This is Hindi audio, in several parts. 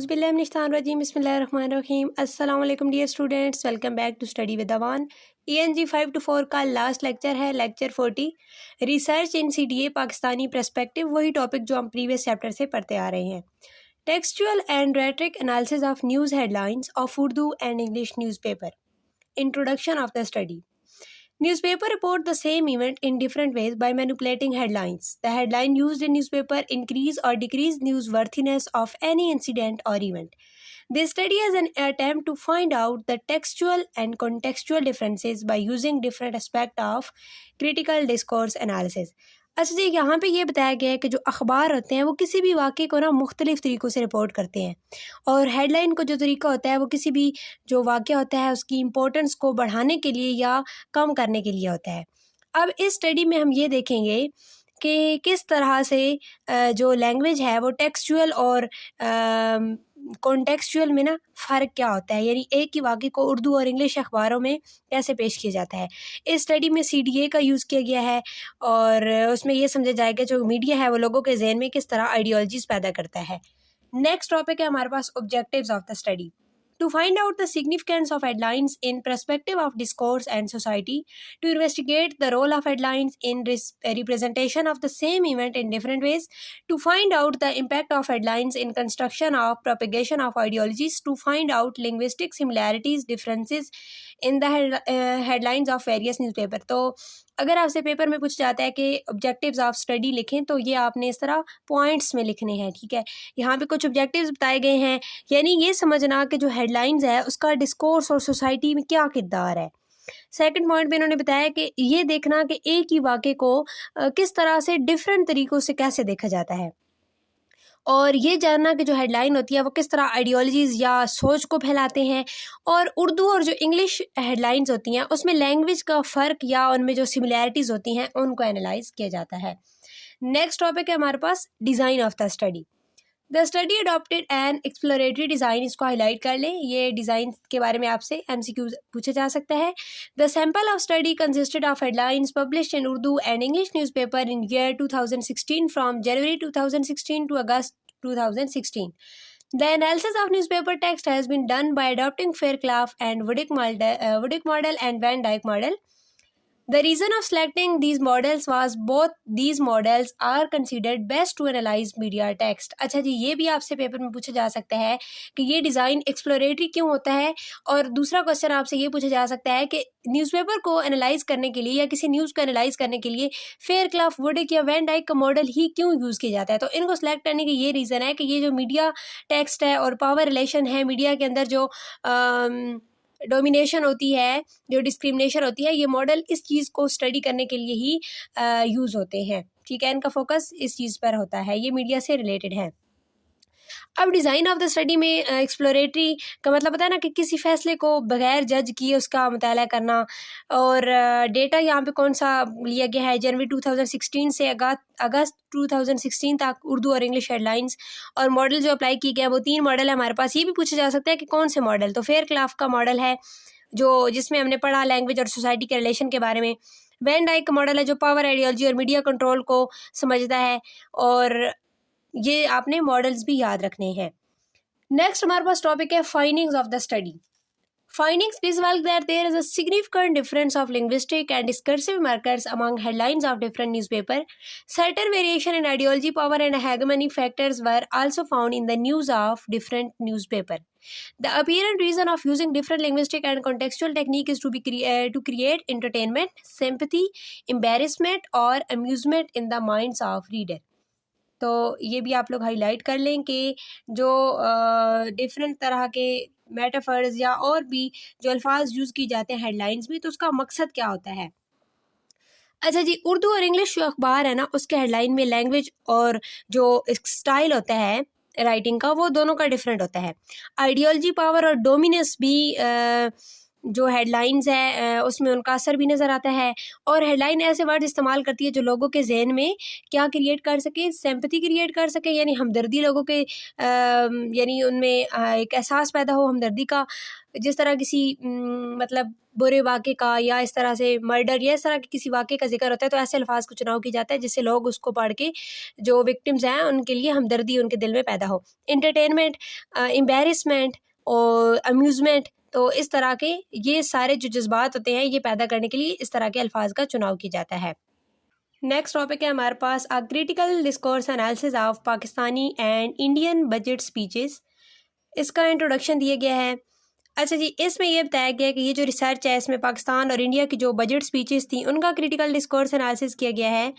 औज़ुबिल्लाहिमिनश्शैतानिर्रजीम बिस्मिल्लाहिर्रहमानिर्रहीम। अस्सलाम वालेकुम dear students, welcome back to study with Awan. ENG 5 to 4 का लास्ट लेक्चर है, lecture 40, research in CDA Pakistani perspective. वही टॉपिक जो हम प्रीवियस चैप्टर से पढ़ते आ रहे हैं। Textual and rhetoric analysis of news headlines of Urdu and English newspaper. Introduction of the study. Newspaper report the same event in different ways by manipulating headlines. The headline used in newspaper increase or decrease newsworthiness of any incident or event. This study is an attempt to find out the textual and contextual differences by using different aspects of critical discourse analysis. अच्छा जी, यहाँ पे ये बताया गया है कि जो अखबार होते हैं वो किसी भी वाक़े को ना मुख्तलिफ़ तरीक़ों से रिपोर्ट करते हैं, और हेडलाइन को जो तरीका होता है वो किसी भी जो वाक़या होता है उसकी इम्पोर्टेंस को बढ़ाने के लिए या कम करने के लिए होता है। अब इस स्टडी में हम ये देखेंगे कि किस तरह से जो लैंग्वेज है वो टेक्सचुअल और कॉन्टेक्सचुअल में ना फ़र्क क्या होता है, यानी एक ही वाक़े को उर्दू और इंग्लिश अखबारों में कैसे पेश किया जाता है। इस स्टडी में CDA का यूज़ किया गया है और उसमें ये समझा जाएगा जो मीडिया है वो लोगों के जहन में किस तरह आइडियोलॉजीज़ पैदा करता है। नेक्स्ट टॉपिक है हमारे पास objectives of the study. To find out the significance of headlines in perspective of discourse and society, to investigate the role of headlines in representation of the same event in different ways, to find out the impact of headlines in construction of propagation of ideologies, to find out linguistic similarities, differences in the headlines of various newspaper. तो अगर आपसे पेपर में पूछा जाता है कि ऑब्जेक्टिव्स ऑफ स्टडी लिखें तो ये आपने इस तरह पॉइंट्स में लिखने हैं, ठीक है। यहाँ पे कुछ ऑब्जेक्टिव्स बताए गए हैं, यानी ये समझना कि जो हेडलाइंस है उसका डिस्कोर्स और सोसाइटी में क्या किरदार है। सेकंड पॉइंट में इन्होंने बताया कि ये देखना कि एक ही वाक़े को किस तरह से डिफरेंट तरीक़ों से कैसे देखा जाता है, और ये जानना कि जो हेडलाइन होती है वो किस तरह आइडियोलॉजीज़ या सोच को फैलाते हैं, और उर्दू और जो इंग्लिश हेडलाइंस होती हैं उसमें लैंग्वेज का फ़र्क या उनमें जो सिमिलैरिटीज़ होती हैं उनको एनालाइज किया जाता है। नेक्स्ट टॉपिक है हमारे पास design of the study. The study adopted an exploratory design, इसको हाईलाइट कर लें, ये डिज़ाइन के बारे में आपसे MCQ पूछा जा सकता है। The sample of study consisted of headlines published in Urdu and English newspaper in year 2016 from January 2016 to August 2016. The analysis of newspaper text has been done by adopting Fairclough and Woodick model and Van Dyke model. The reason of selecting these models was both these models are considered best to analyze media text. अच्छा जी, ये भी आपसे पेपर में पूछा जा सकता है कि ये डिज़ाइन एक्सप्लोरेटरी क्यों होता है, और दूसरा क्वेश्चन आपसे ये पूछा जा सकता है कि न्यूज़पेपर को एनालाइज करने के लिए या किसी न्यूज़ को एनालाइज करने के लिए फेयरक्लॉफ, वुडिक या वैन डाइक का मॉडल ही क्यों यूज़ किया जाता है। तो इनको सेलेक्ट करने की ये रीज़न है कि ये जो मीडिया टेक्स्ट है और पावर रिलेशन है, मीडिया के अंदर जो डोमिनेशन होती है, जो डिस्क्रिमिनेशन होती है, ये मॉडल इस चीज़ को स्टडी करने के लिए ही यूज़ होते हैं, ठीक है। इनका फोकस इस चीज़ पर होता है, ये मीडिया से रिलेटेड है। अब डिज़ाइन ऑफ द स्टडी में एक्सप्लोरेटरी का मतलब पता है ना कि किसी फैसले को बगैर जज किए उसका मुताला करना, और डेटा यहाँ पे कौन सा लिया गया है, जनवरी 2016 से अगस्त 2016 तक उर्दू और इंग्लिश हेडलाइंस, और मॉडल जो अप्लाई किए गए वो 3 मॉडल है हमारे पास। ये भी पूछा जा सकता है कि कौन से मॉडल, तो फेयरक्लॉफ का मॉडल है जो जिसमें हमने पढ़ा लैंग्वेज और सोसाइटी के रिलेशन के बारे में। वैन डाइक का मॉडल है जो पावर, आइडियोलॉजी और मीडिया कंट्रोल को समझता है, और ये आपने मॉडल्स भी याद रखने हैं। नेक्स्ट हमारे पास टॉपिक है findings of the study. Findings reveal that there is a significant difference of linguistic and discursive markers among headlines of different newspapers. Certain variation in ideology, power, and hegemony factors were also found in the news of different newspapers. The apparent reason of using different linguistic and contextual technique is to create entertainment, sympathy, embarrassment, or amusement in the minds of reader. तो ये भी आप लोग हाईलाइट कर लें कि जो डिफरेंट तरह के मेटाफर्स या और भी जो अल्फाज यूज़ की जाते हैं हेडलाइंस में, तो उसका मकसद क्या होता है। अच्छा जी, उर्दू और इंग्लिश जो अखबार है ना उसके हेडलाइन में लैंग्वेज और जो स्टाइल होता है राइटिंग का वो दोनों का डिफरेंट होता है। आइडियोलॉजी, पावर और डोमिनेंस भी जो हेडलाइंस है उसमें उनका असर भी नज़र आता है। और हेडलाइन ऐसे वर्ड इस्तेमाल करती है जो लोगों के जहन में क्या क्रिएट कर सके, सिंपैथी क्रिएट कर सके, यानी हमदर्दी लोगों के यानी उनमें एक एहसास पैदा हो हमदर्दी का। जिस तरह किसी मतलब बुरे वाक़े का या इस तरह से मर्डर या इस तरह के किसी वाक़े का ज़िक्र होता है तो ऐसे अल्फाज का चुनाव किया जाता है जिससे लोग उसको पढ़ के जो विक्टिम्स हैं उनके लिए हमदर्दी उनके दिल में पैदा हो। एंटरटेनमेंट, एम्बैरेसमेंट और अम्यूज़मेंट, तो इस तरह के ये सारे जो जज्बात होते हैं ये पैदा करने के लिए इस तरह के अल्फाज का चुनाव किया जाता है। नेक्स्ट टॉपिक है हमारे पास a critical discourse analysis of Pakistani and Indian budget speeches. इसका इंट्रोडक्शन दिया गया है। अच्छा जी, इसमें यह बताया गया है कि ये जो रिसर्च है इसमें पाकिस्तान और इंडिया की जो बजट स्पीचेस थी उनका क्रिटिकल डिस्कोर्स एनालिसिस किया गया है।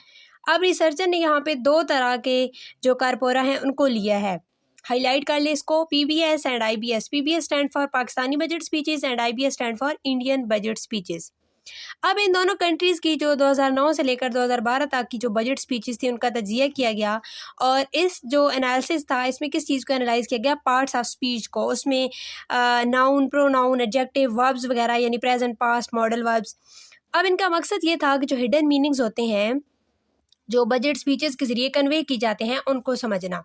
अब रिसर्चर ने यहाँ पे दो तरह के जो कारपोरा हैं उनको लिया है। हाईलाइट कर ले इसको, PBS and IBS। PBS stand for Pakistani budget speeches and IBS stand for Indian budget speeches. अब इन दोनों कंट्रीज़ की जो 2009 से लेकर 2012 तक की जो बजट स्पीचेस थी उनका तजिया किया गया और इस जो एनालिसिस था इसमें किस चीज़ को एनालाइज किया गया, पार्ट्स ऑफ स्पीच को। उसमें नाउन, प्रोनाउन, एडजेक्टिव, वर्ब्स वगैरह यानी प्रेजेंट, पास्ट, मॉडल वर्ब्स। अब इनका मकसद ये था कि जो हिडन मीनिंग्स होते हैं जो बजट स्पीचेस के ज़रिए कन्वे की जाते हैं उनको समझना।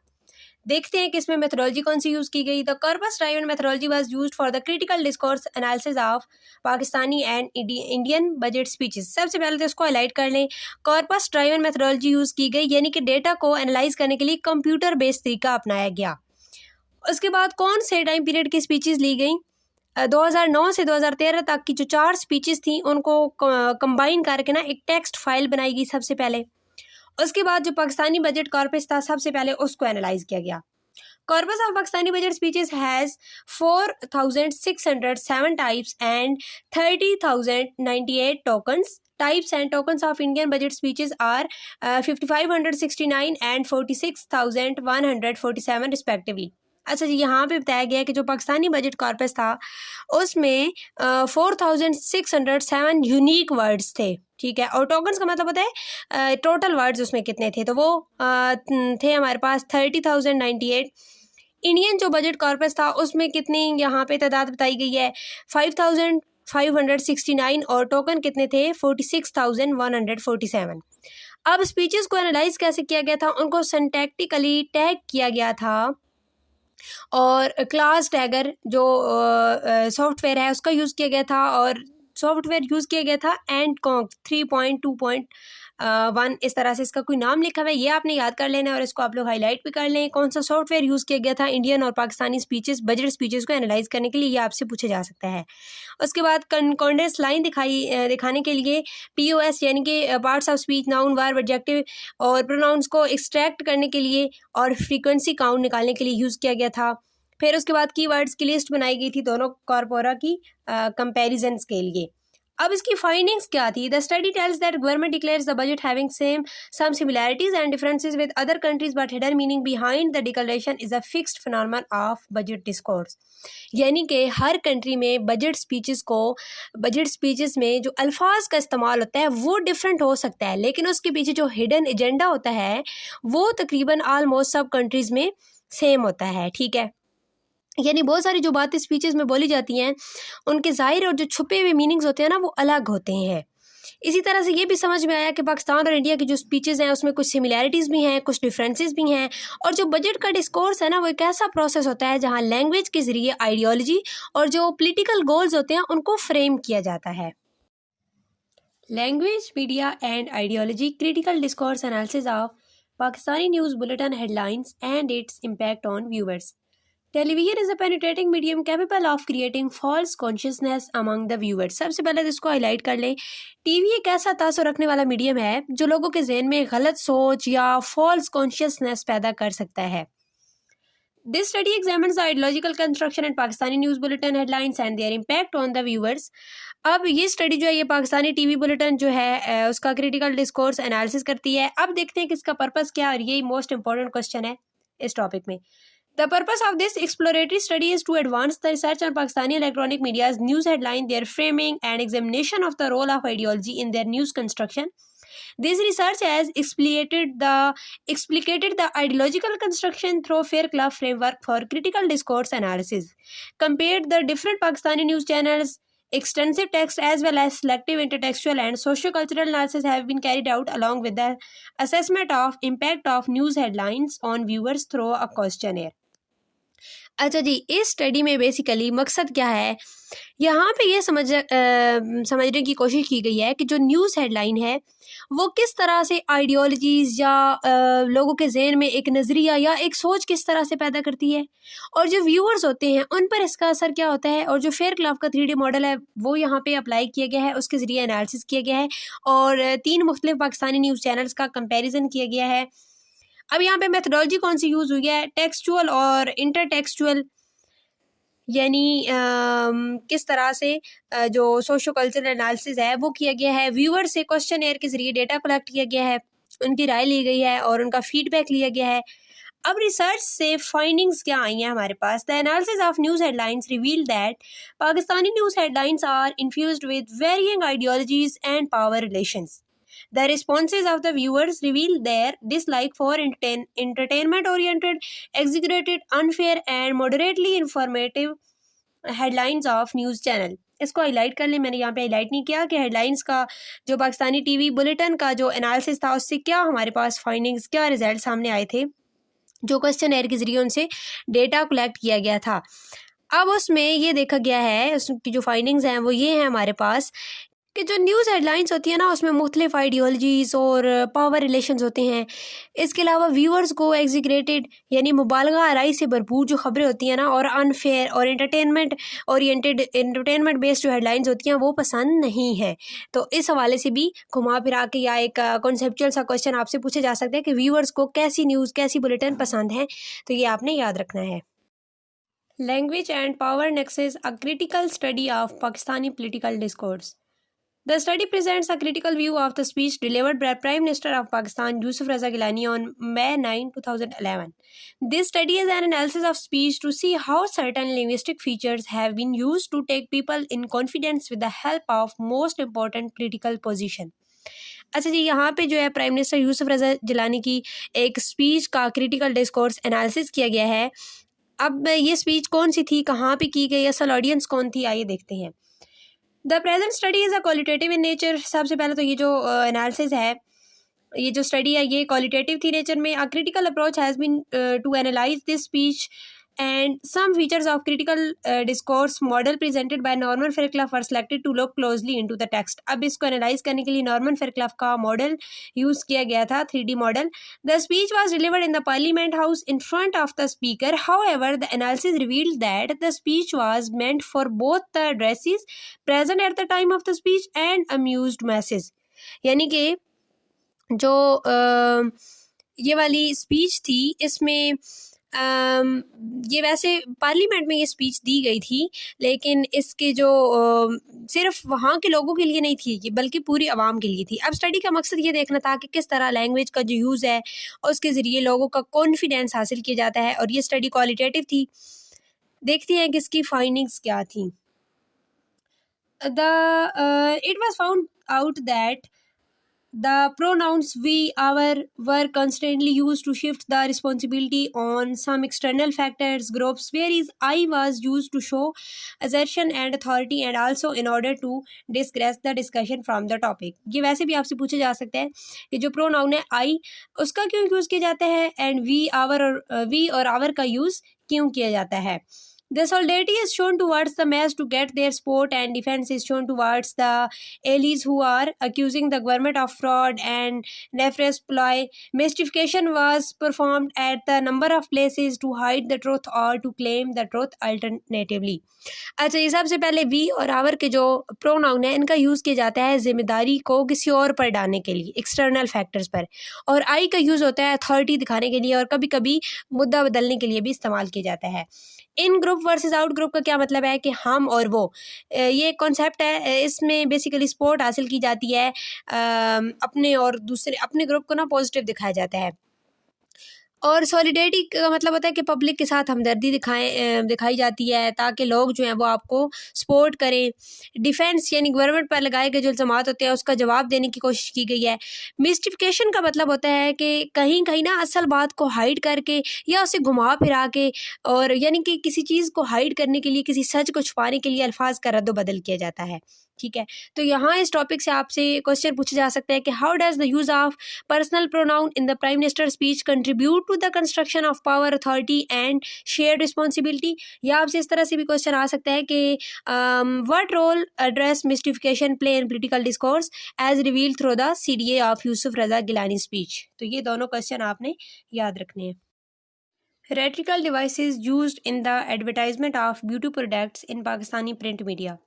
देखते हैं कि इसमें मेथोडोलॉजी कौन सी यूज़ की गई। The corpus driven methodology was used for the critical discourse analysis of Pakistani and Indian budget speeches. सबसे पहले तो इसको हाईलाइट कर लें। कॉर्पस ड्राइवन मेथोडोलॉजी यूज़ की गई यानी कि डेटा को एनालाइज करने के लिए कंप्यूटर बेस्ड तरीका अपनाया गया। उसके बाद कौन से टाइम पीरियड की स्पीचेस ली गई? 2009 से 2013 तक की जो 4 स्पीचेस थी उनको कंबाइन करके ना एक टेक्स्ट फाइल बनाई गई सबसे पहले। उसके बाद जो पाकिस्तानी बजट कॉर्पस था सबसे पहले उसको एनालाइज किया गया। Corpus of Pakistani budget speeches has 4,607 types and 30,098 tokens. Types and tokens of Indian budget speeches are 5,569 and 46,147 respectively. अच्छा जी, यहाँ पे बताया गया कि जो पाकिस्तानी बजट कॉर्पस था उसमें 4,607 यूनिक वर्ड्स थे, ठीक है। और टोकन्स का मतलब होता है टोटल वर्ड्स उसमें कितने थे, तो वो थे हमारे पास 30,098। इंडियन जो बजट कॉर्पस था उसमें कितनी यहाँ पे तादाद बताई गई है 5,569 और टोकन कितने थे 46,147। अब स्पीचेस को एनालाइज कैसे किया गया था, उनको सिंटैक्टिकली टैग किया गया था और क्लास टैगर जो सॉफ्टवेयर है उसका यूज़ किया गया था और सॉफ्टवेयर यूज़ किया गया था एंड कॉन्क 3.2.1 इस तरह से इसका कोई नाम लिखा हुआ है, ये आपने याद कर लेना है और इसको आप लोग हाईलाइट भी कर लें। कौन सा सॉफ्टवेयर यूज़ किया गया था इंडियन और पाकिस्तानी स्पीचेस बजट स्पीचेस को एनालाइज करने के लिए, ये आपसे पूछा जा सकता है। उसके बाद कंडेंस लाइन दिखाने के लिए POS यानी कि parts of speech, noun, verb, adjective और प्रोनाउंस को एक्सट्रैक्ट करने के लिए और फ्रीक्वेंसी काउंट निकालने के लिए यूज़ किया गया था। फिर उसके बाद कीवर्ड्स की लिस्ट बनाई गई थी दोनों कॉर्पोरा की कंपैरिजन के लिए। अब इसकी फाइंडिंग्स क्या थी? The study tells that government declares the budget having some similarities and differences with other countries but hidden meaning behind the declaration is a fixed phenomenon of budget discourse. यानी कि हर कंट्री में बजट स्पीचेस में जो अल्फाज का इस्तेमाल होता है वो डिफरेंट हो सकता है, लेकिन उसके पीछे जो हिडन एजेंडा होता है वो तकरीबन ऑलमोस्ट सब कंट्रीज़ में सेम होता है, ठीक है। यानी बहुत सारी जो बातें स्पीचेस में बोली जाती हैं उनके ज़ाहिर और जो छुपे हुए मीनिंग्स होते हैं ना वो अलग होते हैं। इसी तरह से ये भी समझ में आया कि पाकिस्तान और इंडिया की जो स्पीचेस हैं उसमें कुछ सिमिलैरिटीज़ भी हैं, कुछ डिफरेंसेस भी हैं। और जो बजट का डिस्कोर्स है ना वो एक ऐसा प्रोसेस होता है जहाँ लैंग्वेज के ज़रिए आइडियोलॉजी और जो पॉलिटिकल गोल्स होते हैं उनको फ्रेम किया जाता है। Language, media and ideology, critical discourse analysis of Pakistani news bulletin headlines and its impact on viewers. Television is a penetrating medium capable of creating false consciousness among the viewers. सबसे पहले तो इसको हाईलाइट कर लें। टीवी एक ऐसा तासुर रखने वाला मीडियम है जो लोगों के जहन में गलत सोच या फॉल्स कॉन्शियसनेस पैदा कर सकता है। This study examines the ideological construction and Pakistani news bulletin headlines and there impact on the viewers. अब ये स्टडी जो है ये पाकिस्तानी टीवी बुलेटिन जो है उसका क्रिटिकल डिस्कोर्स एनालिसिस करती है। अब देखते हैं कि इसका पर्पस क्या है और यही मोस्ट इंपॉर्टेंट क्वेश्चन है इस टॉपिक में। The purpose of this exploratory study is to advance the research on Pakistani electronic media's news headline, their framing, and examination of the role of ideology in their news construction. This research has explicated the ideological construction through Fair Club framework for critical discourse analysis, compared the different Pakistani news channels, Extensive text as well as selective intertextual and socio-cultural analysis have been carried out along with the assessment of impact of news headlines on viewers through a questionnaire. अच्छा जी, इस स्टडी में बेसिकली मकसद क्या है, यहाँ पे ये समझने की कोशिश की गई है कि जो न्यूज़ हेडलाइन है वो किस तरह से आइडियोलॉजीज़ या लोगों के जहन में एक नज़रिया या एक सोच किस तरह से पैदा करती है, और जो व्यूअर्स होते हैं उन पर इसका असर क्या होता है, और जो फेयरक्राफ्ट का 3D मॉडल है वो यहाँ पे अप्लाई किया गया है, उसके ज़रिए एनालिसिस किया गया है और 3 मुख्तलिफ पाकिस्तानी न्यूज़ चैनल्स का कंपेरिजन किया गया है। अब यहाँ पे मेथडोलॉजी कौन सी यूज़ हुई है, टेक्सचुअल और इंटरटेक्सचुअल, यानी किस तरह से जो सोशो कल्चरल एनालिसिस है वो किया गया है, व्यूअर से क्वेश्चनएयर के जरिए डेटा कलेक्ट किया गया है, उनकी राय ली गई है और उनका फीडबैक लिया गया है। अब रिसर्च से फाइंडिंग्स क्या आई हैं हमारे पास। The analysis of news headlines reveal that Pakistani news headlines are infused with varying ideologies and power relations. The responses of the viewers reveal their dislike for entertainment-oriented, exaggerated, unfair, and moderately informative headlines of news channel. इसको हाईलाइट कर लें, मैंने यहाँ पे हाईलाइट नहीं किया कि हेडलाइंस का जो पाकिस्तानी टीवी बुलेटिन का जो एनालिसिस था उससे क्या हमारे पास फाइंडिंग्स, क्या रिजल्ट सामने आए थे, जो क्वेश्चनएयर के जरिए उनसे डेटा कलेक्ट किया गया था। अब उसमें ये देखा गया है, उसकी जो फाइंडिंग्स हैं वो ये हैं हमारे पास कि जो न्यूज़ हेडलाइंस होती है ना उसमें मुख्तलिफ आइडियोलॉजीज़ और पावर रिलेशंस होते हैं। इसके अलावा व्यूअर्स को एग्जीग्रेटेड यानी मुबालगा आराई से भरपूर जो खबरें होती हैं ना और अनफेयर और एंटरटेनमेंट बेस्ड जो हेडलाइंस होती हैं वो पसंद नहीं है। तो इस हवाले से भी घुमा फिरा के या एक कॉन्सेप्चुअल सा क्वेश्चन आपसे पूछे जा सकते हैं कि व्यूअर्स को कैसी न्यूज़, कैसी बुलेटिन पसंद है, तो ये आपने याद रखना है। Language and power Nexus, a critical study of Pakistani political discourse. The study presents a critical view of the speech delivered by Prime Minister of Pakistan Yusuf Raza Gilani on May 9, 2011. This study is an analysis of speech to see how certain linguistic features have been used to take people in confidence with the help of most important political position. अच्छा जी, यहाँ पे जो है प्राइम मिनिस्टर यूसुफ रजा जिलानी की एक स्पीच का क्रिटिकल डिस्कोर्स एनालिसिस किया गया है। अब ये स्पीच कौन सी थी, कहाँ पे की गई, असल ऑडियंस कौन थी, आइए देखते हैं। The present study is a qualitative in nature. सबसे पहले तो ये जो एनालिसिस है, ये जो स्टडी है ये क्वालिटेटिव थी नेचर में. A critical approach has been to analyse this speech and some features of critical discourse model presented by Norman Fairclough were selected to look closely into the text. अब इसको एनालाइज करने के लिए नॉर्मन फेयरक्लॉफ का मॉडल यूज़ किया गया था, 3D model. The speech was delivered in the Parliament House in front of the speaker. However, the analysis revealed that the speech was meant for both the addressees present at the time of the speech and amused masses. यानी कि जो ये वाली स्पीच थी इसमें ये वैसे पार्लियामेंट में ये स्पीच दी गई थी, लेकिन इसके जो सिर्फ वहाँ के लोगों के लिए नहीं थी ये, बल्कि पूरी आवाम के लिए थी. अब स्टडी का मकसद ये देखना था कि किस तरह लैंग्वेज का जो यूज़ है उसके ज़रिए लोगों का कॉन्फिडेंस हासिल किया जाता है, और ये स्टडी क्वालिटेटिव थी. देखते हैं कि इसकी फाइंडिंग्स क्या थी. It was found out that the pronouns we, our were constantly used to shift the responsibility on some external factors groups, whereas I was used to show assertion and authority and also in order to digress the discussion from the topic. ये वैसे भी आपसे पूछे जा सकते हैं कि जो प्रोनाउन है I उसका क्यों यूज़ किया जाता है, एंड वी और आवर का यूज़ क्यों किया जाता है. The solidarity is shown towards the mass to get their support, and defense is shown towards the allies who are accusing the government of fraud and nefarious ploy. Mystification was performed at the number of places to hide the truth or to claim the truth alternatively. अच्छा, ये सबसे पहले वी और आवर के जो प्रोनाउन है इनका यूज़ किया जाता है जिम्मेदारी को किसी और पर डालने के लिए, एक्सटर्नल फैक्टर्स पर, और आई का यूज़ होता है अथॉरिटी दिखाने के लिए और कभी कभी मुद्दा बदलने के लिए भी इस्तेमाल किया जाता है. इन ग्रुप वर्सेस आउट ग्रुप का क्या मतलब है कि हम और वो, ये कॉन्सेप्ट है. इसमें बेसिकली सपोर्ट हासिल की जाती है अपने और दूसरे, अपने ग्रुप को ना पॉजिटिव दिखाया जाता है. और सॉलिडेरिटी का मतलब होता है कि पब्लिक के साथ हमदर्दी दिखाई जाती है ताकि लोग जो हैं वो आपको सपोर्ट करें। डिफेंस यानी गवर्नमेंट पर लगाए गए जो इल्ज़ामात होते हैं उसका जवाब देने की कोशिश की गई है। मिस्टिफिकेशन का मतलब होता है कि कहीं कहीं ना असल बात को हाइड करके या उसे घुमा फिरा के, और यानी कि किसी चीज़ को हाइड करने के लिए, किसी सच को छुपाने के लिए अल्फाज का रद्द बदल किया जाता है। ठीक है, तो यहाँ इस टॉपिक से आपसे क्वेश्चन पूछा जा सकता है कि how does the use of personal pronoun in the prime minister speech contribute to the construction of power, authority and shared responsibility. या आपसे इस तरह से भी क्वेश्चन आ सकता है कि what role address mystification play in political discourse as reveal through the CDA of Yousuf Raza Gilani speech. तो ये दोनों क्वेश्चन आपने याद रखने हैं। Rhetorical devices used in the advertisement of beauty products in Pakistani print media.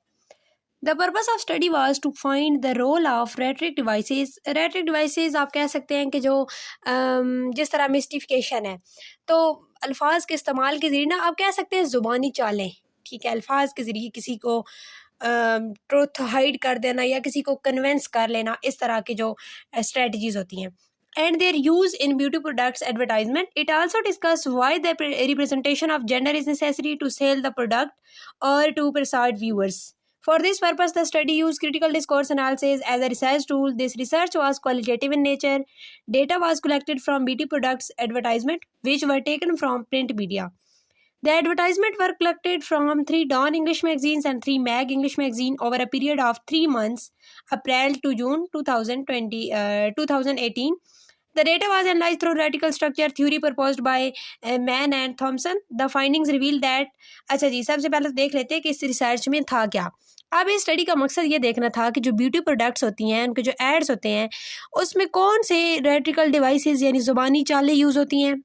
The purpose of study was to find the role of rhetoric devices. Rhetoric devices आप कह सकते हैं कि जो जिस तरह मिस्टिफिकेशन है, तो अल्फाज के इस्तेमाल के ज़रिए ना आप कह सकते हैं ज़ुबानी चालें। ठीक है, अल्फाज के ज़रिए किसी को ट्रुथ हाइड कर देना या किसी को कन्विंस कर लेना, इस तरह की जो स्ट्रेटजीज़ होती हैं। And their use in beauty products advertisement. It also discuss why the representation of gender is necessary to sell the product or to persuade viewers. For this purpose, the study used critical discourse analysis as a research tool. This research was qualitative in nature. Data was collected from beauty products advertisement, which were taken from print media. The advertisements were collected from 3 Dawn English magazines and 3 Mag English magazine over a period of 3 months, April to June 2018. The data was analyzed through radical structure theory proposed by Mann and Thompson. The findings reveal that अच्छा जी, सबसे पहले देख लेते हैं कि इस रिसर्च में था क्या। अब इस स्टडी का मकसद ये देखना था कि जो ब्यूटी प्रोडक्ट्स होती हैं, उनके जो एड्स होते हैं, उसमें कौन से रेट्रिकल डिवाइसेस यानी ज़ुबानी चालें यूज़ होती हैं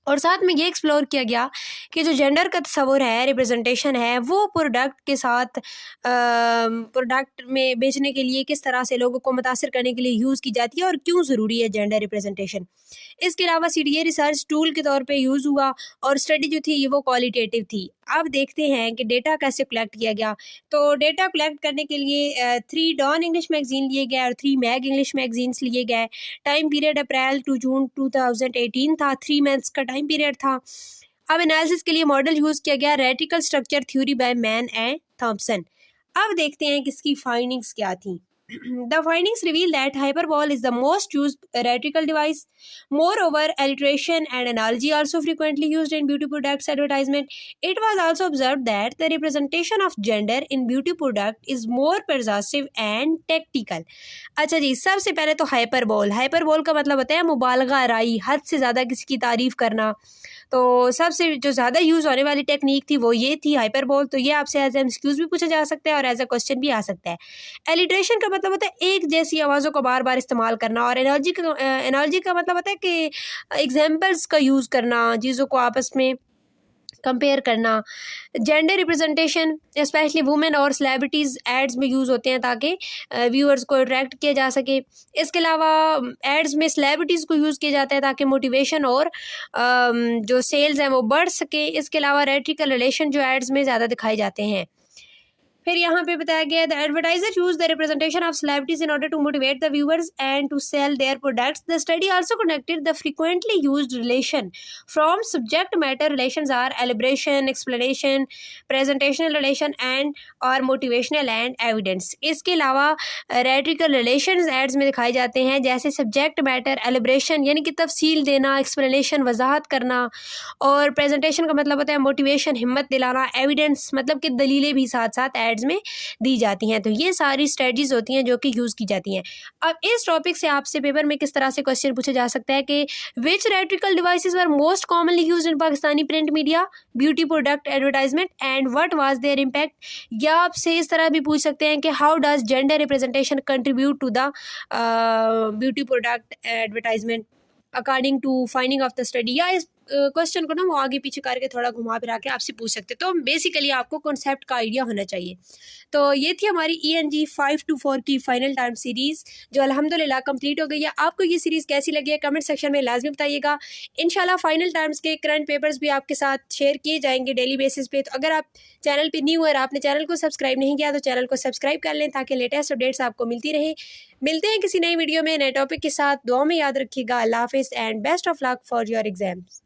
और साथ में ये एक्सप्लोर किया गया कि जो जेंडर का तस्वुर है, रिप्रेजेंटेशन है, वो प्रोडक्ट के साथ प्रोडक्ट में बेचने के लिए किस तरह से लोगों को मुतासिर करने के लिए यूज़ की जाती है और क्यों ज़रूरी है जेंडर रिप्रेजेंटेशन। इसके अलावा CDA रिसर्च टूल के तौर पे यूज़ हुआ और स्टडी जो थी ये वो क्वालिटेटिव थी। अब देखते हैं कि डेटा कैसे कलेक्ट किया गया। तो डेटा कलेक्ट करने के लिए 3 डॉन इंग्लिश मैगज़ीन लिए गए और 3 मैग इंग्लिश मैगज़ीन्स लिए गए। Time period April to June 2018 था, 3 मंथ्स का टाइम पीरियड था। अब एनालिसिस के लिए मॉडल यूज़ किया गया reticle structure theory by man and Thompson. अब देखते हैं कि इसकी फाइंडिंग्स क्या थी। The findings reveal that hyperbole is the most used rhetorical device. Moreover, alliteration and analogy also frequently used in beauty products advertisement. It was also observed that the representation of gender in beauty product is more persuasive and tactical. अच्छा जी, सबसे पहले तो हाइपरबोल का मतलब होता है मुबालगा राई, हद से ज़्यादा किसी की तारीफ़ करना। तो सबसे जो ज़्यादा यूज़ होने वाली टेक्निक थी वो ये थी हाइपरबोल। तो ये आपसे एज MCQs भी पूछा जा सकता है और एज अ क्वेश्चन भी आ सकता है। एलिट्रेशन का मतलब होता है एक जैसी आवाज़ों को बार बार इस्तेमाल करना, और एनालॉजी का मतलब होता है कि एग्जाम्पल्स का यूज़ करना, चीज़ों को आपस में कंपेयर करना। जेंडर रिप्रेजेंटेशन स्पेशली वुमेन और सेलिब्रिटीज़ एड्स में यूज़ होते हैं ताकि व्यूअर्स को अट्रैक्ट किया जा सके। इसके अलावा एड्स में सेलिब्रिटीज़ को यूज़ किया जाता है ताकि मोटिवेशन और जो सेल्स हैं वो बढ़ सके। इसके अलावा रेट्रिकल रिलेशन जो एड्स में ज़्यादा दिखाए जाते हैं। फिर यहाँ पे बताया गया the advertiser use the representation of celebrities in order to motivate the viewers and to sell their products. The study also connected the frequently used relation from subject matter relations are elaboration, explanation, presentational relation and और मोटिवेशनल एंड एविडेंस। इसके अलावा रेट्रिकल रिलेशंस एड्स में दिखाए जाते हैं, जैसे सब्जेक्ट मैटर, एलिब्रेशन यानी कि तफसील देना, एक्सप्लेनेशन वजाहत करना, और प्रेजेंटेशन का मतलब होता है मोटिवेशन, हिम्मत दिलाना, एविडेंस मतलब कि दलीलें भी साथ साथ एड्स में दी जाती हैं। तो ये सारी स्ट्रेटजीज होती हैं जो कि यूज़ की जाती हैं। अब इस टॉपिक से आपसे पेपर में किस तरह से क्वेश्चन पूछा जा सकता है कि which rhetorical devices were most commonly used in Pakistani print media beauty product advertisement and what was their impact. या आपसे इस तरह भी पूछ सकते हैं कि how does gender representation contribute to the beauty product advertisement according to finding of the study. या क्वेश्चन को ना वो आगे पीछे करके थोड़ा घुमा फिरा के आपसे पूछ सकते हैं। तो बेसिकली आपको कॉन्सेप्ट का आइडिया होना चाहिए। तो ये थी हमारी ENG 524 की फाइनल टाइम सीरीज़ जो अल्हम्दुलिल्लाह कंप्लीट हो गई है। आपको ये सीरीज़ कैसी लगी है कमेंट सेक्शन में लाजमी बताइएगा। इंशाल्लाह फाइनल टाइम्स के करंट पेपर्स भी आपके साथ शेयर किए जाएंगे डेली बेसिस पे। तो अगर आप चैनल पे न्यू है और आपने चैनल को सब्सक्राइब नहीं किया तो चैनल को सब्सक्राइब कर लें ताकि लेटेस्ट अपडेट्स आपको मिलती रहे। मिलते हैं किसी नई वीडियो में नए टॉपिक के साथ। दुआ में याद रखिएगा। अल्लाह हाफिज़ and best of luck for your exams.